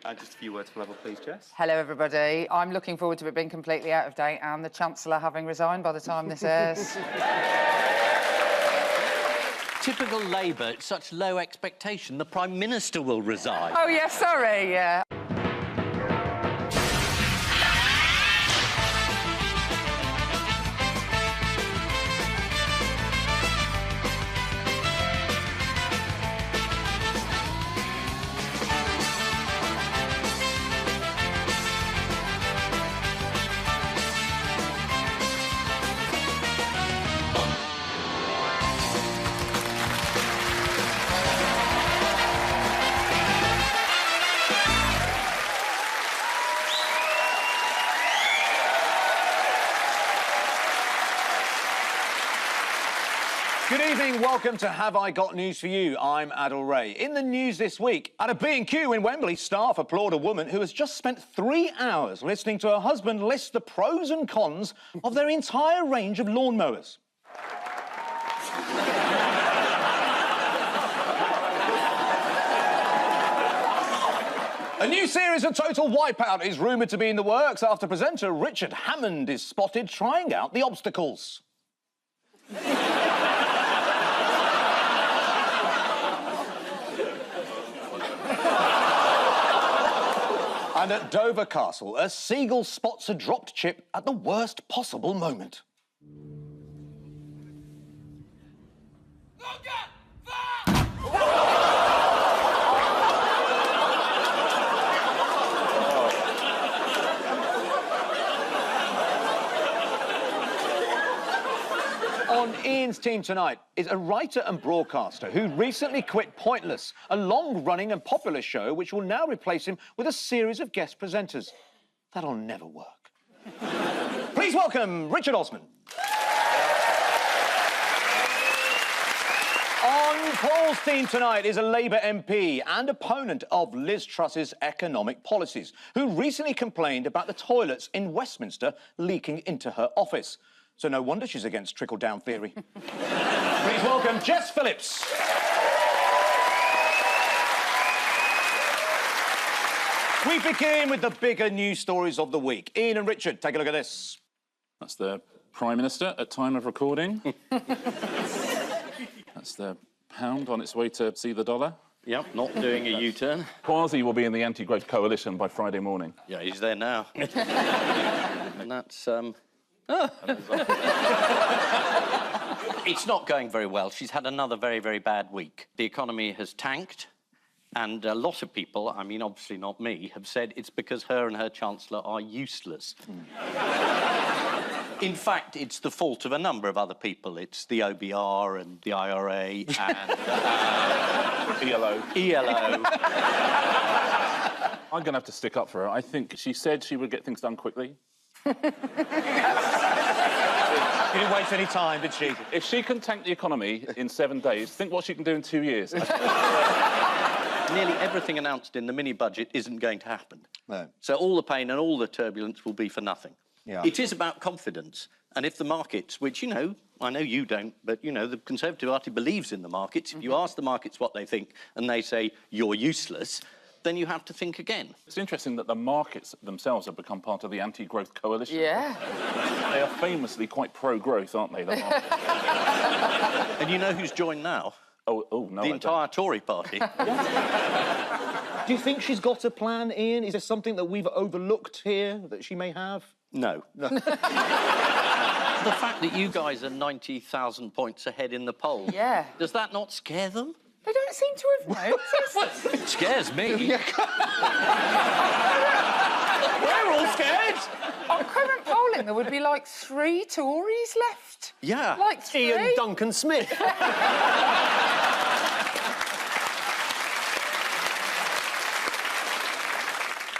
Just a few words for level, please, Jess. Hello, everybody. I'm looking forward to it being completely out of date and the Chancellor having resigned by the time this airs. Typical Labour, such low expectation, the Prime Minister will resign. Oh, yeah, sorry, yeah. Good evening, welcome to Have I Got News For You? I'm Adil Ray. In the news this week, at a B&Q in Wembley, staff applaud a woman who has just spent 3 hours listening to her husband list the pros and cons of their entire range of lawnmowers. A new series of Total Wipeout is rumoured to be in the works after presenter Richard Hammond is spotted trying out the obstacles. And at Dover Castle, a seagull spots a dropped chip at the worst possible moment. On Ian's team tonight is a writer and broadcaster who recently quit Pointless, a long-running and popular show which will now replace him with a series of guest presenters. That'll never work. Please welcome Richard Osman. On Paul's team tonight is a Labour MP and opponent of Liz Truss's economic policies, who recently complained about the toilets in Westminster leaking into her office. So no wonder she's against trickle-down theory. Please welcome Jess Phillips. We begin with the bigger news stories of the week. Ian and Richard, take a look at this. That's the Prime Minister at time of recording. That's the pound on its way to see the dollar. Yep, not doing a U-turn. Kwasi will be in the anti-growth coalition by Friday morning. Yeah, he's there now. And that's, It's not going very well. She's had another very, very bad week. The economy has tanked, and a lot of people, I mean, obviously not me, have said it's because her and her Chancellor are useless. In fact, it's the fault of a number of other people. It's the OBR and the IRA and... ELO. ELO. I'm going to have to stick up for her. I think she said she would get things done quickly. She didn't waste any time, did she? If she can tank the economy in 7 days, think what she can do in 2 years. Nearly everything announced in the mini-budget isn't going to happen. No. So all the pain and all the turbulence will be for nothing. Yeah. It is about confidence. And if the markets, which, you know, I know you don't, but, you know, the Conservative Party believes in the markets. If you ask the markets what they think and they say, you're useless, then you have to think again. It's interesting that the markets themselves have become part of the anti-growth coalition. Yeah. They are famously quite pro-growth, aren't they, the markets? And you know who's joined now? Oh, no. The entire Tory party. Do you think she's got a plan, Ian? Is there something that we've overlooked here that she may have? No. The fact that you guys are 90,000 points ahead in the poll, Yeah. does that not scare them? They don't seem to have noticed. It scares me. We're all scared! On current polling, there would be like 3 Tories left. Yeah. Like 3. Ian Duncan Smith.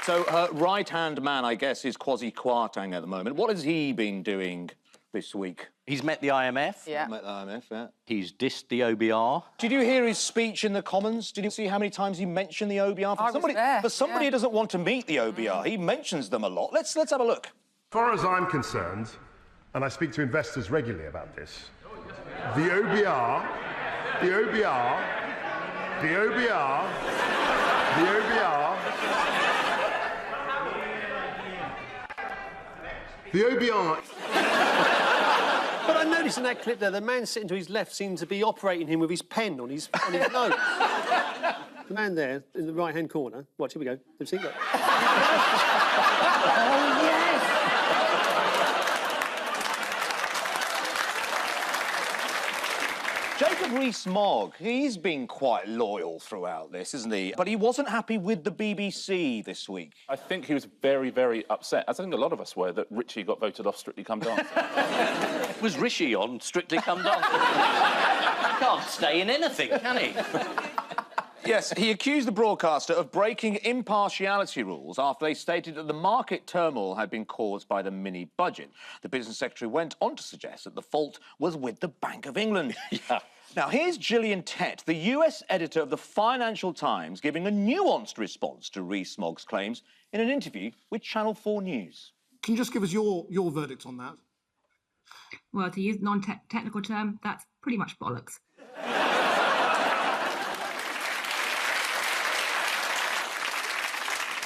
So her right-hand man, I guess, is Kwasi Kwarteng at the moment. What has he been doing this week? He's met the IMF. Yeah. Met the IMF, yeah. He's dissed the OBR. Did you hear his speech in the Commons? Did you see how many times he mentioned the OBR? I was there, For somebody yeah. who doesn't want to meet the OBR, he mentions them a lot. Let's have a look. As far as I'm concerned, and I speak to investors regularly about this, the OBR, The OBR... But I noticed in that clip there, the man sitting to his left seemed to be operating him with his pen on his notes. The man there in the right-hand corner. Watch, here we go. Have you seen that? Oh, yes! Jacob Rees-Mogg, he's been quite loyal throughout this, isn't he? But he wasn't happy with the BBC this week. I think he was very, very upset, as I think a lot of us were, that Richie got voted off Strictly Come Dancing. Was Rishi on Strictly Come Dancing? Can't stay in anything, can he? Yes, he accused the broadcaster of breaking impartiality rules after they stated that the market turmoil had been caused by the mini-budget. The business secretary went on to suggest that the fault was with the Bank of England. Yeah. Now, here's Gillian Tett, the US editor of the Financial Times, giving a nuanced response to Rees-Mogg's claims in an interview with Channel 4 News. Can you just give us your verdict on that? Well, to use a non-technical term, that's pretty much bollocks.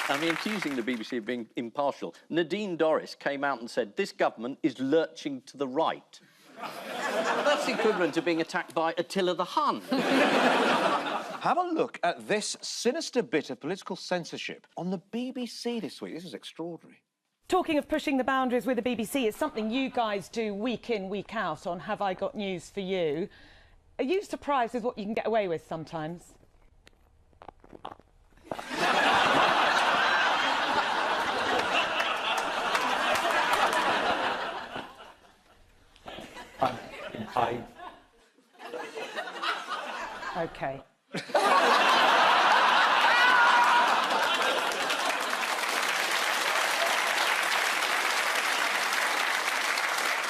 I mean, accusing the BBC of being impartial. Nadine Dorries came out and said, this government is lurching to the right. That's equivalent to being attacked by Attila the Hun. Have a look at this sinister bit of political censorship on the BBC this week. This is extraordinary. Talking of pushing the boundaries with the BBC, it's something you guys do week in, week out on Have I Got News for You. Are you surprised with what you can get away with sometimes? OK.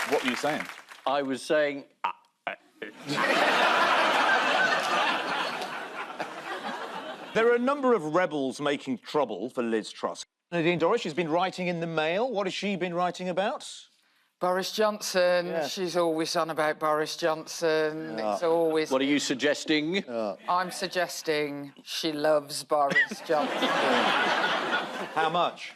What were you saying? I was saying... There are a number of rebels making trouble for Liz Truss. Nadine Dorries, she's been writing in the Mail. What has she been writing about? Boris Johnson. Yes. She's always on about Boris Johnson. It's always... What are you suggesting? I'm suggesting she loves Boris Johnson. How much?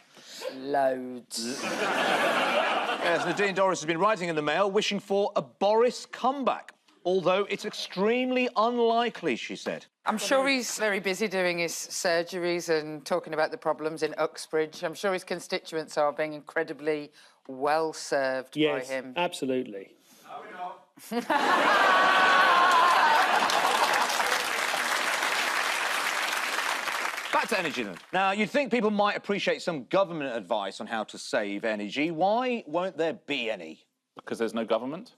Loads. Yes, Nadine Dorries has been writing in the Mail, wishing for a Boris comeback. Although it's extremely unlikely, she said. I'm sure he's very busy doing his surgeries and talking about the problems in Uxbridge. I'm sure his constituents are being incredibly well served by him. Absolutely. Back to energy then. Now, you'd think people might appreciate some government advice on how to save energy. Why won't there be any? Because there's no government?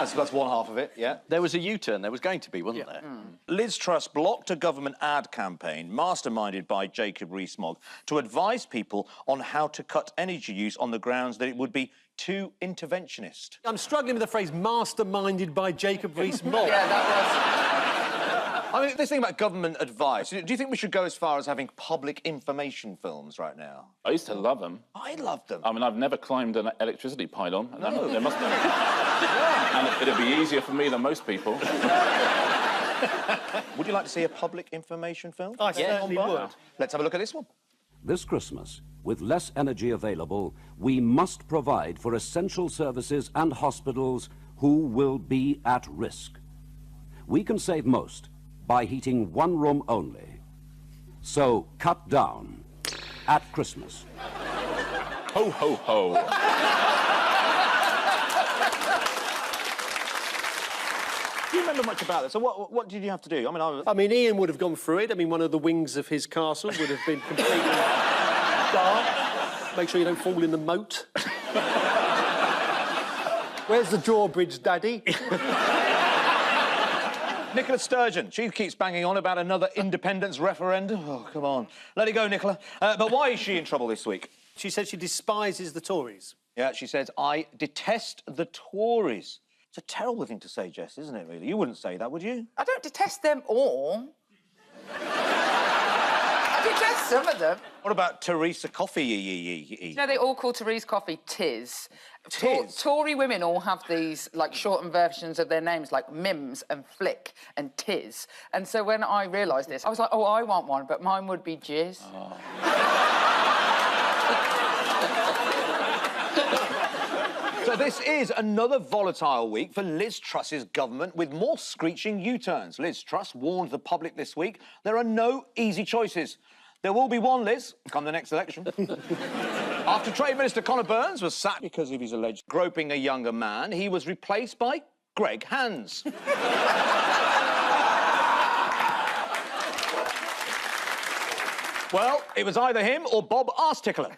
That's one half of it, yeah. There was a U-turn. There was going to be, wasn't there? Liz Truss blocked a government ad campaign, masterminded by Jacob Rees-Mogg, to advise people on how to cut energy use on the grounds that it would be too interventionist. I'm struggling with the phrase masterminded by Jacob Rees-Mogg. Yeah, that I mean, this thing about government advice, do you think we should go as far as having public information films right now? I used to love them. I love them. I mean, I've never climbed an electricity pylon. And there must be... And it'd be easier for me than most people. Would you like to see a public information film? I certainly would. Let's have a look at this one. This Christmas, with less energy available, we must provide for essential services and hospitals who will be at risk. We can save most by heating one room only. So cut down at Christmas. Ho, ho, ho. Do you remember much about this? So what did you have to do? I mean, Ian would have gone through it. I mean, one of the wings of his castle would have been completely dark. Make sure you don't fall in the moat. Where's the drawbridge, Daddy? Nicola Sturgeon, she keeps banging on about another independence referendum. Oh, come on. Let it go, Nicola. But why is she in trouble this week? She said she despises the Tories. Yeah, she says, I detest the Tories. It's a terrible thing to say, Jess, isn't it, really? You wouldn't say that, would you? I don't detest them all. I detest some of them. What about Theresa Coffee? You know, they all call Therese Coffee Tiz. Tiz? Tory women all have these, like, shortened versions of their names, like Mims and Flick and Tiz. And so when I realised this, I was like, oh, I want one, but mine would be Jizz. Oh. So this is another volatile week for Liz Truss's government with more screeching U-turns. Liz Truss warned the public this week there are no easy choices. There will be one, Liz, come the next election. After Trade Minister Conor Burns was sacked because of his alleged groping a younger man, he was replaced by Greg Hands. Well, it was either him or Bob Arstickler.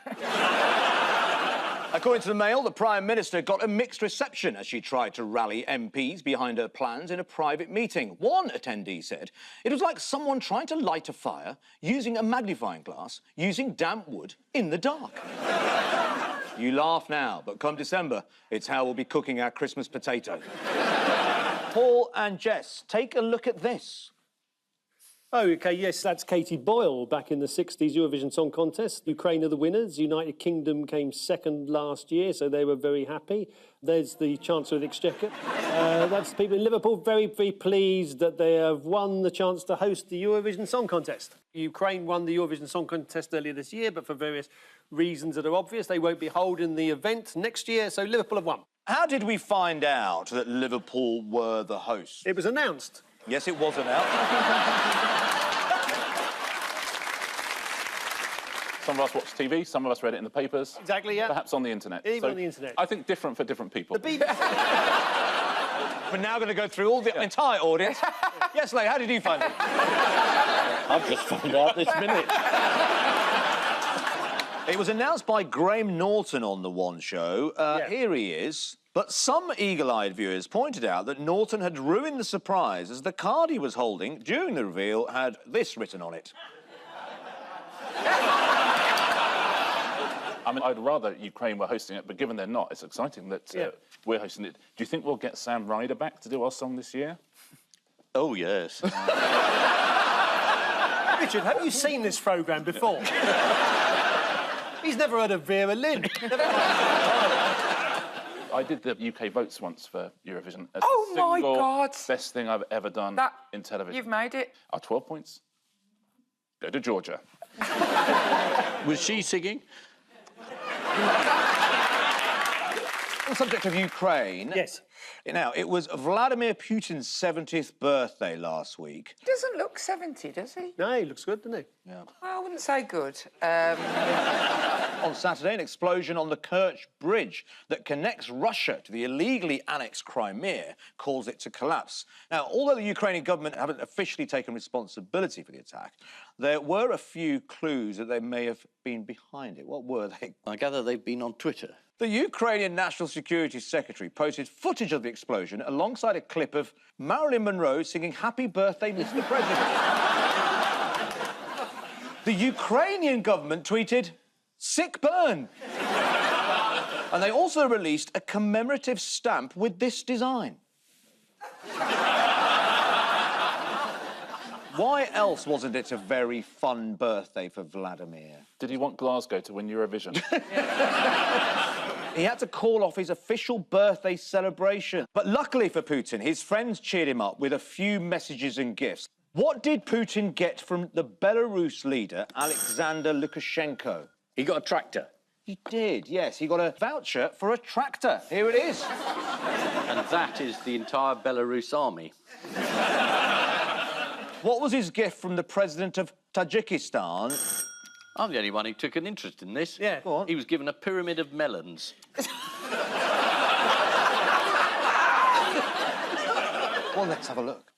According to the Mail, the Prime Minister got a mixed reception as she tried to rally MPs behind her plans in a private meeting. One attendee said it was like someone trying to light a fire using a magnifying glass, using damp wood in the dark. You laugh now, but come December, it's how we'll be cooking our Christmas potato. Paul and Jess, take a look at this. Oh, OK, yes, that's Katie Boyle back in the 60s Eurovision Song Contest. Ukraine are the winners. United Kingdom came second last year, so they were very happy. There's the Chancellor of the Exchequer. That's the people in Liverpool very, very pleased that they have won the chance to host the Eurovision Song Contest. Ukraine won the Eurovision Song Contest earlier this year, but for various reasons that are obvious, they won't be holding the event next year, so Liverpool have won. How did we find out that Liverpool were the hosts? It was announced. Yes, it was announced. Some of us watch TV, some of us read it in the papers. Exactly, yeah. Perhaps on the internet. Even on the internet. I think different for different people. The BBC... We're now going to go through all the entire audience. Yes, Leigh, how did you find it? I've just found out this minute. It was announced by Graham Norton on The One Show. Here he is. But some eagle-eyed viewers pointed out that Norton had ruined the surprise as the card he was holding during the reveal had this written on it. I mean, I'd rather Ukraine were hosting it, but given they're not, it's exciting that we're hosting it. Do you think we'll get Sam Ryder back to do our song this year? Oh, yes. Richard, have you seen this programme before? He's never heard of Vera Lynn. I did the UK votes once for Eurovision. Oh, my God. Best thing I've ever done in television. You've made it. 12 points. Go to Georgia. Was she singing? On the subject of Ukraine... Yes. Now, it was Vladimir Putin's 70th birthday last week. He doesn't look 70, does he? No, he looks good, doesn't he? Yeah. Well, I wouldn't say good. On Saturday, an explosion on the Kerch Bridge that connects Russia to the illegally annexed Crimea caused it to collapse. Now, although the Ukrainian government haven't officially taken responsibility for the attack, there were a few clues that they may have been behind it. What were they? I gather they've been on Twitter. The Ukrainian National Security Secretary posted footage of the explosion alongside a clip of Marilyn Monroe singing Happy Birthday, Mr. President. The Ukrainian government tweeted, "Sick burn." And they also released a commemorative stamp with this design. Why else wasn't it a very fun birthday for Vladimir? Did he want Glasgow to win Eurovision? He had to call off his official birthday celebration. But luckily for Putin, his friends cheered him up with a few messages and gifts. What did Putin get from the Belarus leader, Alexander Lukashenko? He got a tractor. He did, yes. He got a voucher for a tractor. Here it is. And that is the entire Belarus army. What was his gift from the president of Tajikistan? I'm the only one who took an interest in this. Yeah. Go on. He was given a pyramid of melons. Well, let's have a look.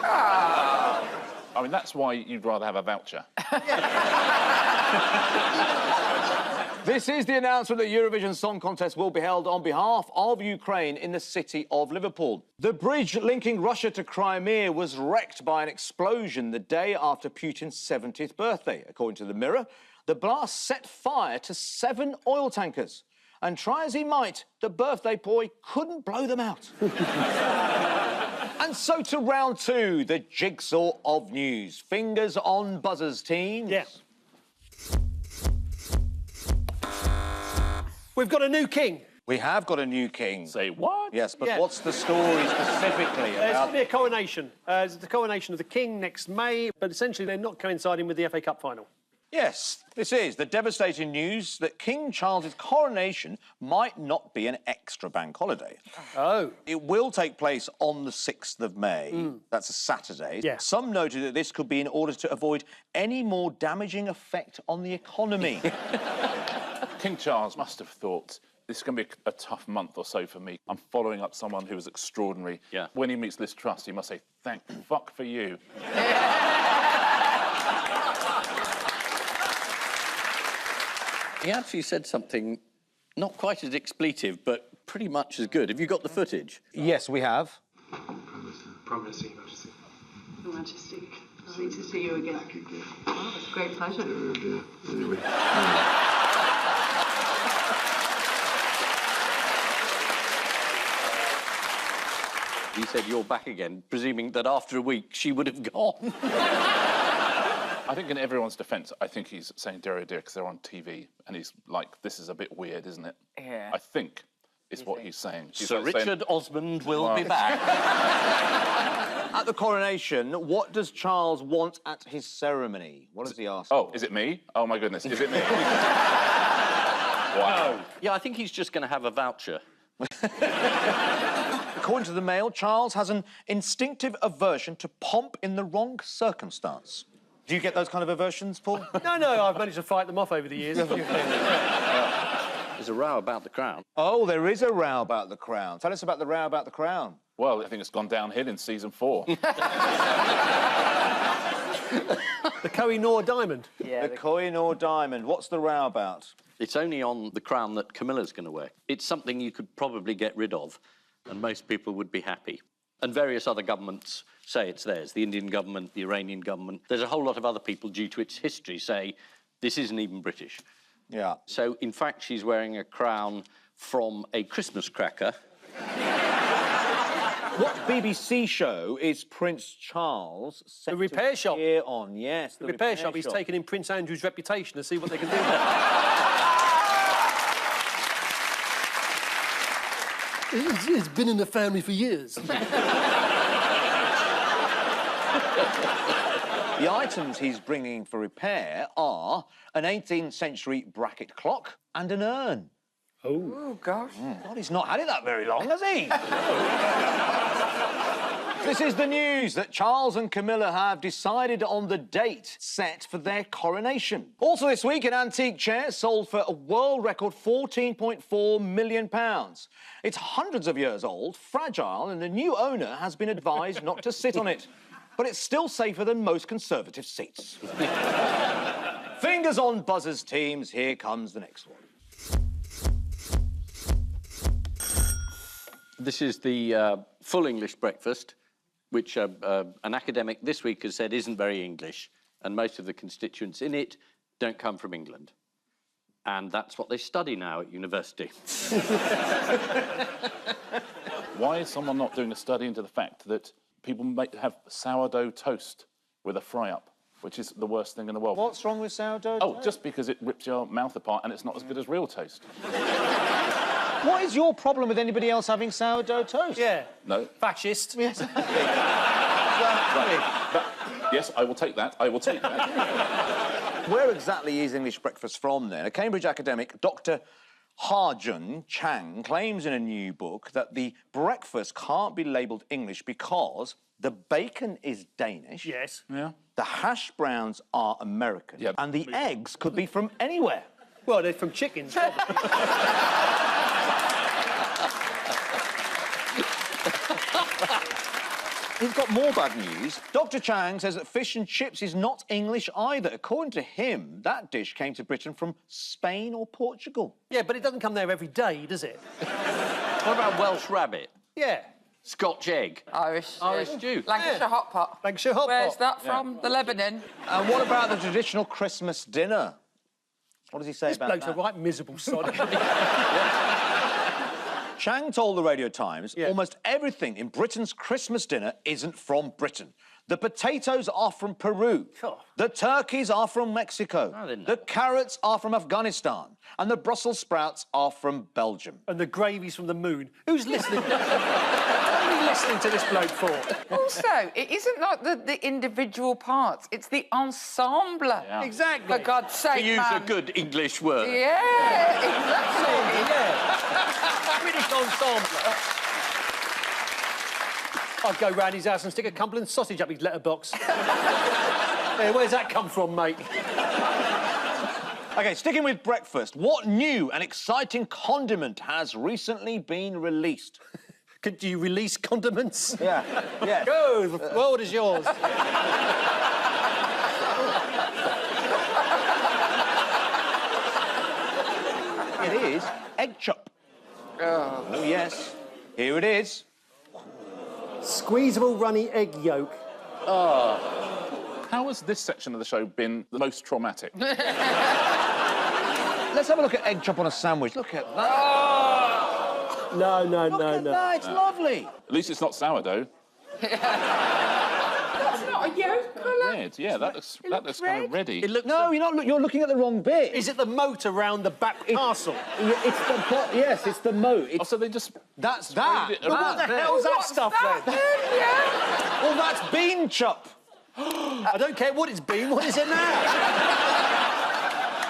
I mean, that's why you'd rather have a voucher. This is the announcement that Eurovision Song Contest will be held on behalf of Ukraine in the city of Liverpool. The bridge linking Russia to Crimea was wrecked by an explosion the day after Putin's 70th birthday. According to the Mirror, the blast set fire to 7 oil tankers. And try as he might, the birthday boy couldn't blow them out. And so to round 2, the jigsaw of news. Fingers on buzzers, teams. Yeah. We've got a new king. We have got a new king. Say what? Yes, but Yeah. what's the story specifically There's going about... to be a coronation. It's the coronation of the king next May, but essentially they're not coinciding with the FA Cup final. Yes, this is the devastating news that King Charles's coronation might not be an extra bank holiday. Oh. It will take place on the 6th of May. That's a Saturday. Yeah. Some noted that this could be in order to avoid any more damaging effect on the economy. King Charles must have thought, this is going to be a tough month or so for me. I'm following up someone who was extraordinary. Yeah. When he meets Liz Truss, he must say, thank fuck for you. He actually said something not quite as expletive, but pretty much as good. Have you got the footage? Yes, we have. Promise, Your Majesty. Your Majesty, lovely to see you again. Oh, it's a great pleasure. He said, you're back again, presuming that after a week she would have gone. I think in everyone's defence, I think he's saying dear, oh dear, because they're on TV, and he's like, this is a bit weird, isn't it? Yeah. I think is what he's saying. He's Sir like saying, Richard Osmond will be back. At the coronation, what does Charles want at his ceremony? What does he ask? Oh, is it me? Oh, my goodness, is it me? Wow. Yeah, I think he's just going to have a voucher. According to the Mail, Charles has an instinctive aversion to pomp in the wrong circumstance. Do you get those kind of aversions, Paul? No, I've managed to fight them off over the years. There's a row about the crown. Oh, there is a row about the crown. Tell us about the row about the crown. Well, I think it's gone downhill in season 4. The Koh-i-Noor diamond. Yeah, The Koh-i-Noor diamond. What's the row about? It's only on the crown that Camilla's going to wear. It's something you could probably get rid of, and most people would be happy. And various other governments say it's theirs. The Indian government, the Iranian government. There's a whole lot of other people, due to its history, say this isn't even British. Yeah. So, in fact, she's wearing a crown from a Christmas cracker. What BBC show is Prince Charles set The repair to shop. appear on? Yes, the Repair shop. He's taking in Prince Andrew's reputation to see what they can do. It's been in the family for years. The items he's bringing for repair are an 18th century bracket clock and an urn. Oh, gosh. God, he's not had it that very long, has he? This is the news that Charles and Camilla have decided on the date set for their coronation. Also this week, an antique chair sold for a world record £14.4 million. It's hundreds of years old, fragile, and the new owner has been advised not to sit on it. But it's still safer than most Conservative seats. Fingers on buzzers, teams. Here comes the next one. This is the full English breakfast, which an academic this week has said isn't very English, and most of the constituents in it don't come from England. And that's what they study now at university. Why is someone not doing a study into the fact that people may have sourdough toast with a fry-up, which is the worst thing in the world? What's wrong with sourdough Oh, toast? just because it rips your mouth apart and it's not as good as real toast. What is your problem with anybody else having sourdough toast? Yeah. No. Fascist. Yes. Yes, I will take that. I will take that. Where exactly is English breakfast from, then? A Cambridge academic, Dr. Harjun Chang, claims in a new book that the breakfast can't be labelled English because the bacon is Danish. Yes. Yeah. The hash browns are American. Yeah. And the eggs could be from anywhere. Well, they're from chickens. He's got more bad news. Dr. Chang says that fish and chips is not English either. According to him, that dish came to Britain from Spain or Portugal. Yeah, but it doesn't come there every day, does it? What about Welsh rabbit? Yeah. Scotch egg? Irish stew. Lancashire hot pot. Lancashire hot Where's pot. that from? The Lebanon? And what about the traditional Christmas dinner? What does he say This about bloke's that? a right miserable sod. Chang told the Radio Times almost everything in Britain's Christmas dinner isn't from Britain. The potatoes are from Peru. Oh. The turkeys are from Mexico. I didn't know The that. carrots are from Afghanistan. And the Brussels sprouts are from Belgium. And the gravy's from the moon. Who's listening? Who's listening to this bloke for? Also, it isn't like the individual parts, it's the ensemble. Yeah. Exactly. For God's sake, To use man. a good English word. Yeah, exactly. Yeah. British ensemble. I'd go round his house and stick a Cumberland sausage up his letterbox. Hey, where's that come from, mate? OK, sticking with breakfast, what new and exciting condiment has recently been released? Could you release condiments? Yeah, yeah. Go, the world is yours. It is egg chop. Oh, yes. Here it is. Squeezable runny egg yolk. How has this section of the show been the most traumatic? Let's have a look at egg chop on a sandwich. Look at that. No. Look at that. It's lovely. At least it's not sourdough. That's not a yolk colour. Red, yeah, that looks kind of reddy. It looks. No, you're looking at the wrong bit. Is it the moat around the back castle? It's the yes, it's the moat. Oh, so they just... That's that. it What around. the hell's that stuff then? Well, that's bean chop. I don't care what it's been. What is it now?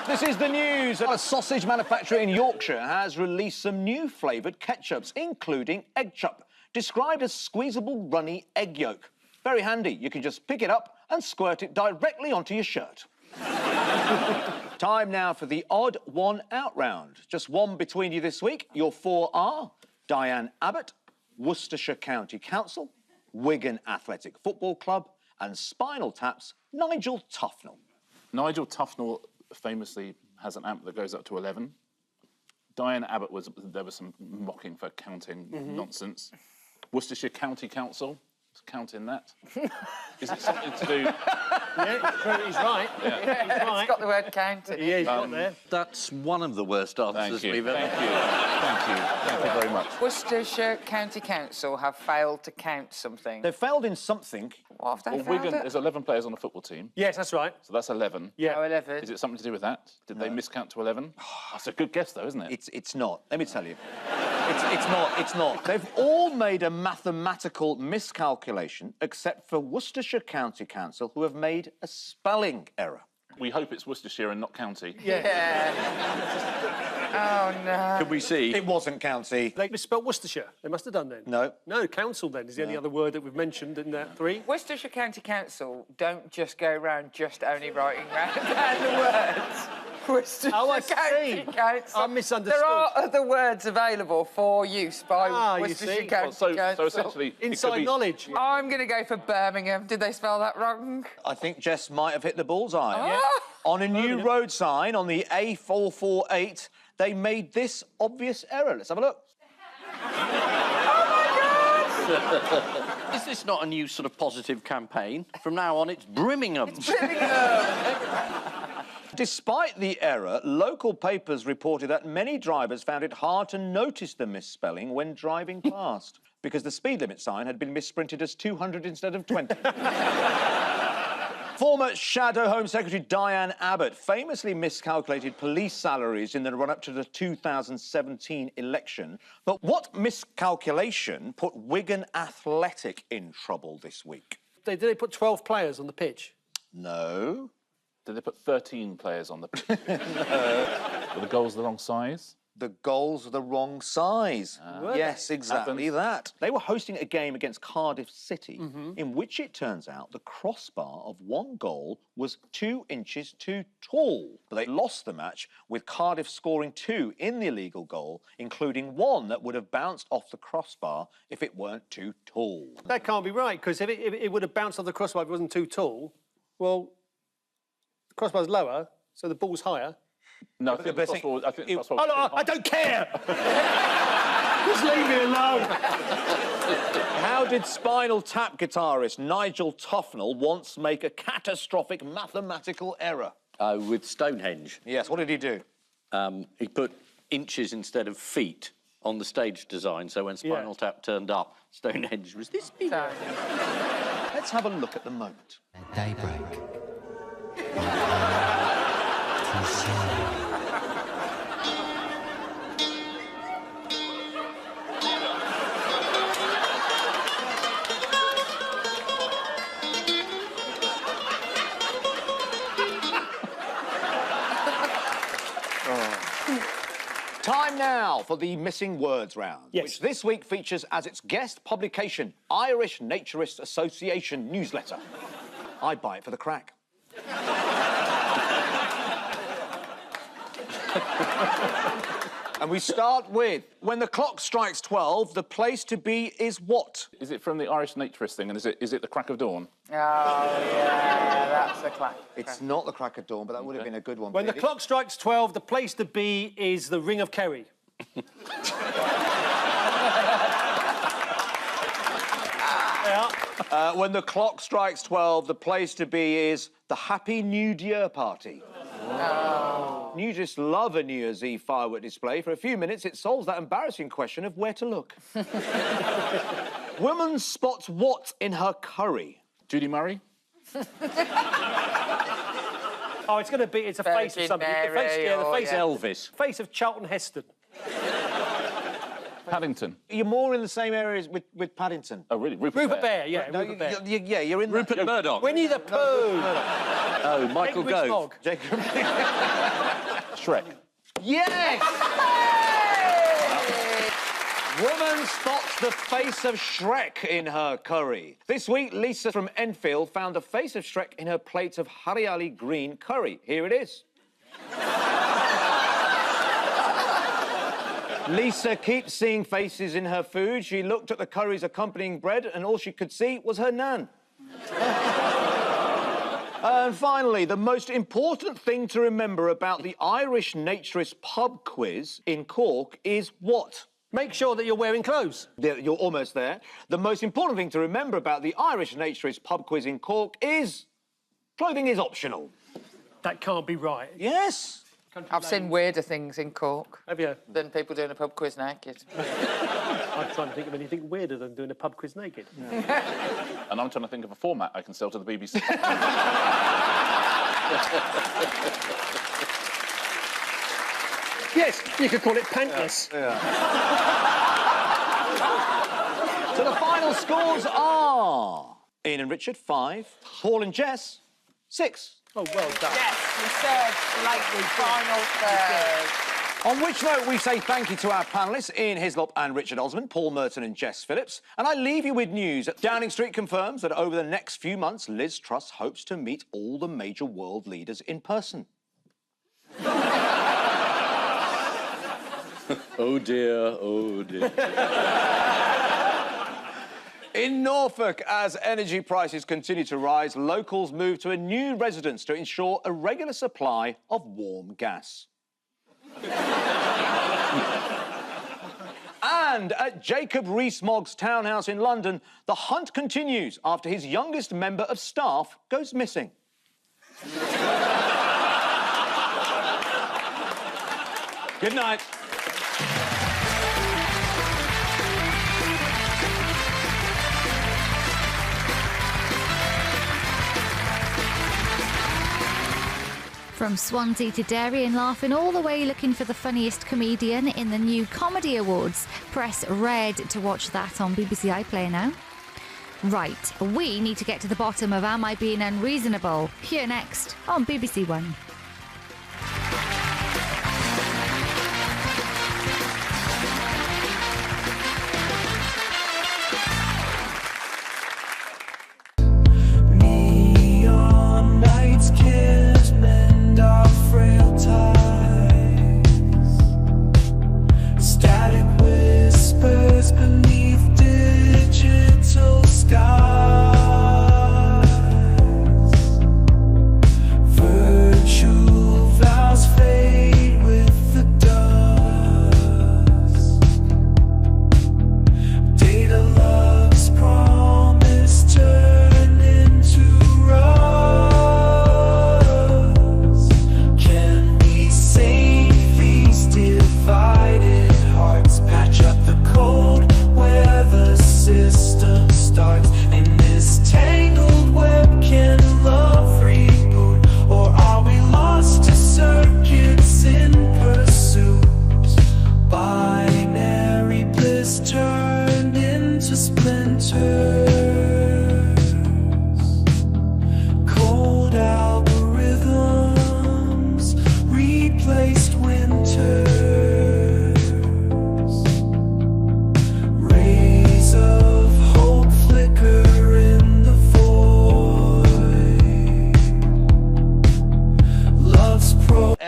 This is the news. A sausage manufacturer in Yorkshire has released some new flavoured ketchups, including egg chop, described as squeezable runny egg yolk. Very handy. You can just pick it up and squirt it directly onto your shirt. Time now for the odd one out round. Just one between you this week. Your four are Diane Abbott, Worcestershire County Council, Wigan Athletic Football Club, and Spinal Tap's Nigel Tufnell. Nigel Tufnell famously has an amp that goes up to 11. Diane Abbott there was some mocking for counting nonsense. Worcestershire County Council, counting that. Is it something to do? Yeah, he's right. Yeah. He's right. It's got the word counted. Yeah, he's got there. That's one of the worst answers Thank you. we've ever Thank you. Thank you. Thank you very much. Worcestershire County Council have failed to count something. They failed in something. What have they Well, failed Wigan, at? there's 11 players on the football team, Yes, that's right. so that's 11. Yeah. Oh, 11. Is it something to do with that? Did they miscount to 11? That's a good guess, though, isn't it? It's not. Let me tell you. It's not. They've all made a mathematical miscalculation, except for Worcestershire County Council, who have made a spelling error. We hope it's Worcestershire and not county. Yeah. Oh, no. Can we see? It wasn't county. They misspelled Worcestershire. They must have done then. No. No, council then is the only other word that we've mentioned in that three. Worcestershire County Council don't just go round just only writing down the words. Worcestershire Oh, I County see. Council. I misunderstood. There are other words available for use by you Worcestershire see. County So Council. essentially... it could Inside be- knowledge. I'm going to go for Birmingham. Did they spell that wrong? I think Jess might have hit the bullseye. Ah! On a new road sign on the A448, they made this obvious error. Let's have a look. Is this not a new sort of positive campaign? From now on, it's Birmingham. Despite the error, local papers reported that many drivers found it hard to notice the misspelling when driving past, because the speed limit sign had been misprinted as 200 instead of 20. Former Shadow Home Secretary Diane Abbott famously miscalculated police salaries in the run-up to the 2017 election. But what miscalculation put Wigan Athletic in trouble this week? Did they put 12 players on the pitch? No. Did they put 13 players on the pitch? Were the goals the wrong size? The goals are the wrong size. Yes, exactly that. They were hosting a game against Cardiff City, in which it turns out the crossbar of one goal was 2 inches too tall. But they lost the match, with Cardiff scoring 2 in the illegal goal, including one that would have bounced off the crossbar if it weren't too tall. That can't be right, because if it would have bounced off the crossbar if it wasn't too tall, well, the crossbar's lower, so the ball's higher. No, I think the crossbar... I don't care! Just leave me alone. How did Spinal Tap guitarist Nigel Tufnell once make a catastrophic mathematical error? With Stonehenge. Yes, what did he do? He put inches instead of feet on the stage design, so when Spinal Tap turned up, Stonehenge was this big. Let's have a look at the moment. At daybreak. Time now for the Missing Words round, which this week features as its guest publication Irish Naturist Association newsletter. I'd buy it for the crack. And we start with, when the clock strikes 12, the place to be is what? Is it from the Irish Naturist thing, and is it the crack of dawn? Oh, yeah, that's the crack. It's not the crack of dawn, but that would have been a good one. When the clock strikes 12, the place to be is the Ring of Kerry. When the clock strikes 12, the place to be is the Happy New Year party. Oh. Nudists love a New Year's Eve firework display. For a few minutes, it solves that embarrassing question of where to look. Woman spots what in her curry? Judy Murray? Oh, it's going to be... It's a face of somebody. The face, Elvis. Face of Charlton Heston. Paddington. You're more in the same areas with Paddington. Oh, really? Rupert Bear, yeah. No, Rupert Bear. Yeah, you're in Rupert Murdoch. Winnie the Pooh. Oh, Michael Gove. Jacob. Shrek. Yes! Woman spots the face of Shrek in her curry. This week, Lisa from Enfield found the face of Shrek in her plate of Hariali green curry. Here it is. Lisa keeps seeing faces in her food. She looked at the curry's accompanying bread and all she could see was her nan. And finally, the most important thing to remember about the Irish Naturist pub quiz in Cork is what? Make sure that you're wearing clothes. You're almost there. The most important thing to remember about the Irish Naturist pub quiz in Cork is clothing is optional. That can't be right. Yes. I've seen weirder things in Cork. Have you? Than people doing a pub quiz naked. I'm trying to think of anything weirder than doing a pub quiz naked. And I'm trying to think of a format I can sell to the BBC. Yes, you could call it pantless. So the final scores are Ian and Richard, 5. Paul and Jess, 6. Oh, well done. Yes, we served slightly final third. On which note, we say thank you to our panellists, Ian Hislop and Richard Osmond, Paul Merton and Jess Phillips. And I leave you with news that Downing Street confirms that over the next few months, Liz Truss hopes to meet all the major world leaders in person. Oh, dear, oh, dear. In Norfolk, as energy prices continue to rise, locals move to a new residence to ensure a regular supply of warm gas. And at Jacob Rees-Mogg's townhouse in London, the hunt continues after his youngest member of staff goes missing. Good night. From Swansea to Derry and laughing all the way looking for the funniest comedian in the new Comedy Awards. Press red to watch that on BBC iPlayer now. Right, we need to get to the bottom of Am I Being Unreasonable? Here next on BBC One. Virtual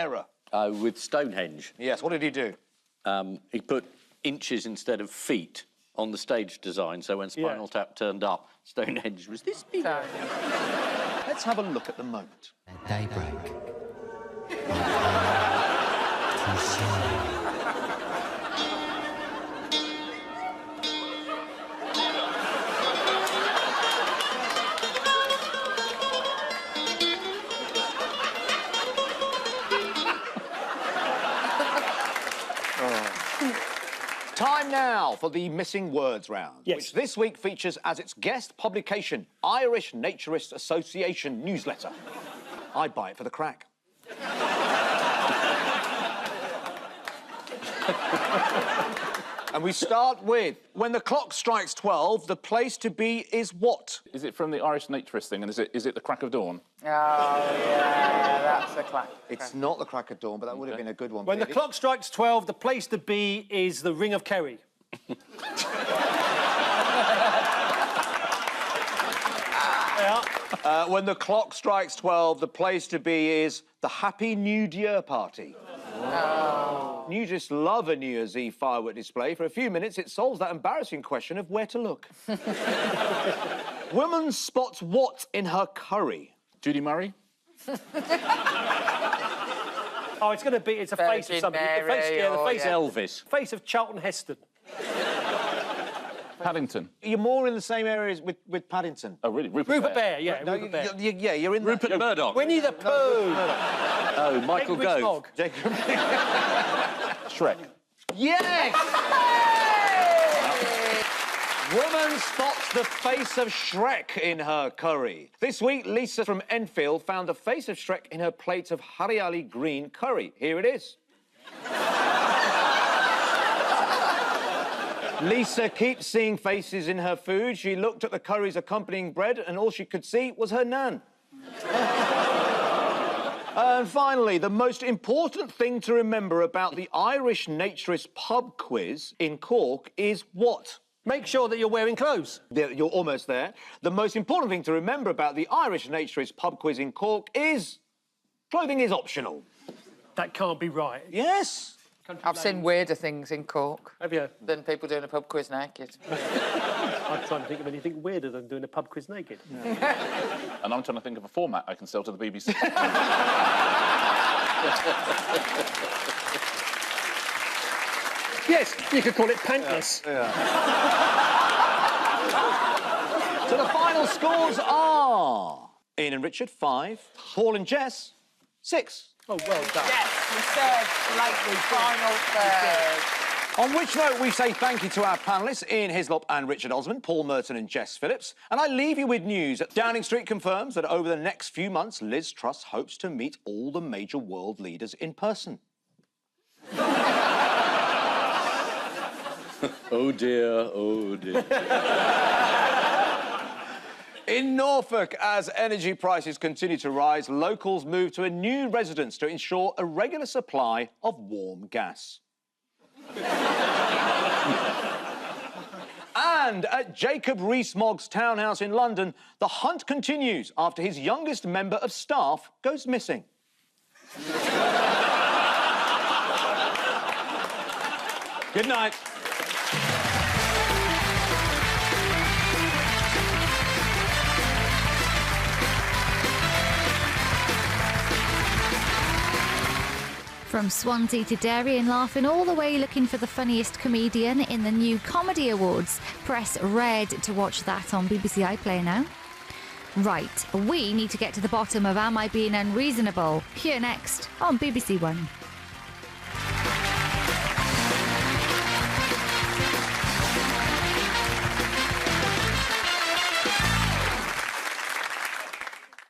error? With Stonehenge. Yes, what did he do? He put inches instead of feet on the stage design, so when Spinal Tap turned up, Stonehenge was this big. Let's have a look at the moment. At daybreak. Time now for the Missing Words round, which this week features as its guest publication Irish Naturist Association newsletter. I'd buy it for the crack. And we start with, when the clock strikes 12, the place to be is what? Is it from the Irish Naturist thing, and is it the crack of dawn? Oh, yeah, that's the crack. It's not the crack of dawn, but that would have been a good one. When the clock strikes 12, the place to be is the Ring of Kerry. When the clock strikes 12, the place to be is the Happy New Year party. Oh. Nudists love a New Year's Eve firework display. For a few minutes, it solves that embarrassing question of where to look. Woman spots what in her curry? Judy Murray? Oh, it's going to be... It's a face of somebody. The face, Elvis. Face of Charlton Heston. Paddington. You're more in the same areas with Paddington. Oh, really? Rupert Bear, yeah. No, Rupert Bear. Yeah, you're in Rupert Murdoch. Winnie the Pooh. Oh, Michael Gove. Jacob. Shrek. Yes! Woman spots the face of Shrek in her curry. This week, Lisa from Enfield found the face of Shrek in her plate of Hariali green curry. Here it is. Lisa keeps seeing faces in her food. She looked at the curry's accompanying bread and all she could see was her nan. And finally, the most important thing to remember about the Irish Naturist pub quiz in Cork is what? Make sure that you're wearing clothes. You're almost there. The most important thing to remember about the Irish Naturist pub quiz in Cork is clothing is optional. That can't be right. Yes. I've seen weirder things in Cork. Have you? Than people doing a pub quiz naked. I'm trying to think of anything weirder than doing a pub quiz naked. And I'm trying to think of a format I can sell to the BBC. Yes, you could call it pantless. So the final scores are Ian and Richard, 5. Paul and Jess, 6. Oh, well done. Yes, we served lately, final third. On which note, we say thank you to our panellists, Ian Hislop and Richard Osmond, Paul Merton and Jess Phillips. And I leave you with news that Downing Street confirms that over the next few months, Liz Truss hopes to meet all the major world leaders in person. Oh, dear, oh, dear. In Norfolk, as energy prices continue to rise, locals move to a new residence to ensure a regular supply of warm gas. And at Jacob Rees-Mogg's townhouse in London, the hunt continues after his youngest member of staff goes missing. Good night. From Swansea to Derry and laughing all the way looking for the funniest comedian in the new Comedy Awards. Press red to watch that on BBC iPlayer now. Right, we need to get to the bottom of Am I Being Unreasonable? Here next on BBC One.